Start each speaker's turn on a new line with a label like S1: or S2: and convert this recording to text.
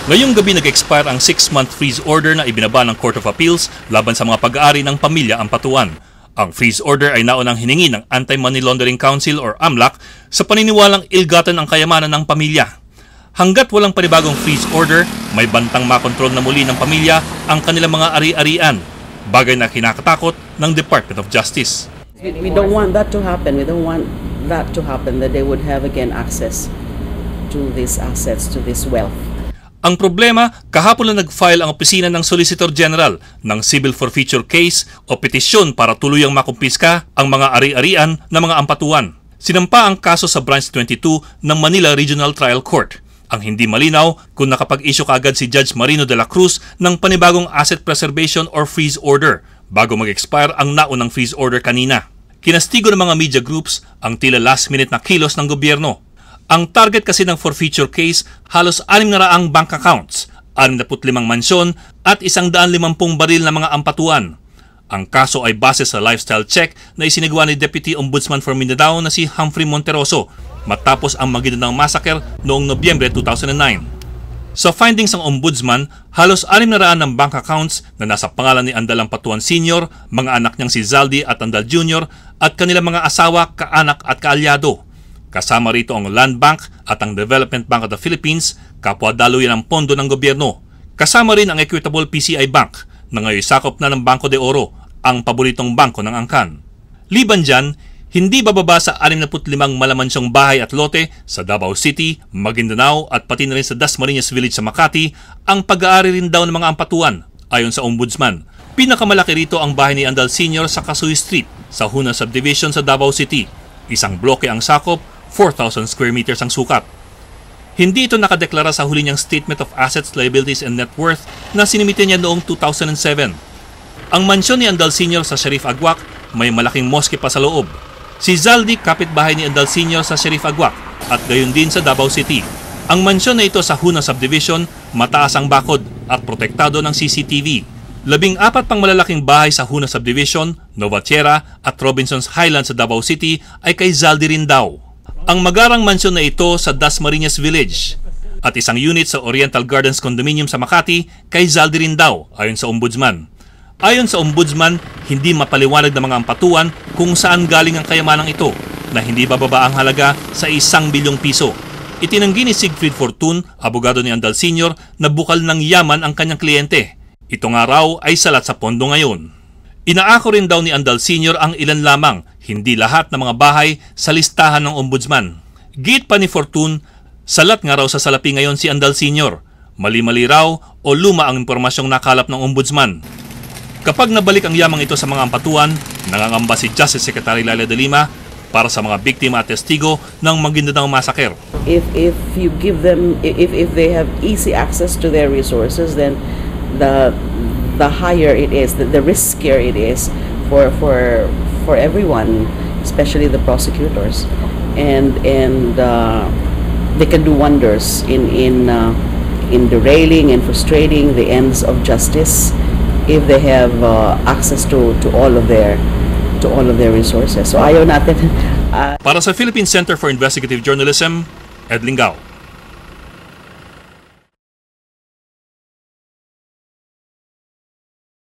S1: Ngayong gabi nag-expire ang 6-month freeze order na ibinaba ng Court of Appeals laban sa mga pag-aari ng pamilya Ampatuan. Ang freeze order ay naunang hiningi ng Anti-Money Laundering Council or AMLAC sa paniniwalang ilgatan ang kayamanan ng pamilya. Hanggat walang panibagong freeze order, may bantang makontrol na muli ng pamilya ang kanilang mga ari-arian, bagay na kinakatakot ng Department of Justice.
S2: We don't want that to happen. We don't want that to happen, that they would have again access to these assets, to this wealth.
S1: Ang problema, kahapon na nag-file ang opisina ng Solicitor General ng civil forfeiture case o petisyon para tuluyang makumpiska ang mga ari-arian ng mga Ampatuan. Sinampa ang kaso sa Branch 22 ng Manila Regional Trial Court. Ang hindi malinaw kung nakapag-issue kaagad si Judge Marino de la Cruz ng panibagong asset preservation or freeze order bago mag-expire ang naunang freeze order kanina. Kinastigo ng mga media groups ang tila last-minute na kilos ng gobyerno. Ang target kasi ng forfeiture case halos 600 bank accounts, 65 mansyon at 150 baril na mga Ampatuan. Ang kaso ay base sa lifestyle check na isinagawa ni Deputy Ombudsman for Mindanao na si Humphrey Monteroso matapos ang Maguindanao Massacre noong Nobyembre 2009. Sa findings ng Ombudsman, halos 600 ng bank accounts na nasa pangalan ni Andal Ampatuan Sr., mga anak niyang si Zaldi at Andal Jr. at kanilang mga asawa, kaanak at kaalyado. Kasama rito ang Land Bank at ang Development Bank of the Philippines, kapwa daluyan ng pondo ng gobyerno. Kasama rin ang Equitable PCI Bank na ngayon sakop na ng Banco de Oro, ang paboritong bangko ng angkan. Liban dyan, hindi bababa sa 65 malamansyong bahay at lote sa Davao City, Maguindanao at pati na rin sa Dasmariñas Village sa Makati ang pag-aari rin daw ng mga Ampatuan, ayon sa Ombudsman. Pinakamalaki rito ang bahay ni Andal Sr. sa Kasuy Street sa Huna Subdivision sa Davao City. Isang bloke ang sakop, 4,000 square meters ang sukat. Hindi ito nakadeklara sa huli niyang Statement of Assets, Liabilities and Net Worth na sinimite niya noong 2007. Ang mansyon ni Andal Sr. sa Sharif Agwak may malaking moske pa sa loob. Si Zaldi, kapitbahay ni Andal Sr. sa Sharif Agwak at gayon din sa Davao City. Ang mansyon na ito sa Huna Subdivision, mataas ang bakod at protektado ng CCTV. 14 pang malalaking bahay sa Huna Subdivision, Novatiera at Robinson's Highlands sa Davao City ay kay Zaldi rin daw. Ang magarang mansyon na ito sa Dasmariñas Village at isang unit sa Oriental Gardens Condominium sa Makati kay Zaldi rin daw, ayon sa Ombudsman. Ayon sa Ombudsman, hindi mapaliwanag ng mga Ampatuan kung saan galing ang kayamanang ito na hindi bababa ang halaga sa 1 bilyong piso. Itinanggi ni Siegfried Fortun, abogado ni Andal Sr., na bukal ng yaman ang kanyang kliyente. Ito nga raw ay salat sa pondo ngayon. Inaako rin daw ni Andal Sr. ang ilan lamang, hindi lahat ng mga bahay sa listahan ng Ombudsman. Git pa ni Fortun, salat nga raw sa salapi ngayon si Andal Sr. Mali-mali raw o luma ang impormasyong nakalap ng Ombudsman. Kapag nabalik ang yamang ito sa mga Ampatuan, nangangamba si Justice Secretary Laila de Lima para sa mga biktima at testigo ng Maguindanao Massacre.
S2: If you give them, if they have easy access to their resources, then the higher it is, the riskier it is for everyone, especially the prosecutors, and they can do wonders in derailing and frustrating the ends of justice if they have access to all of their resources. So ayaw natin.
S1: Para sa Philippine Center for Investigative Journalism, Ed Lingao.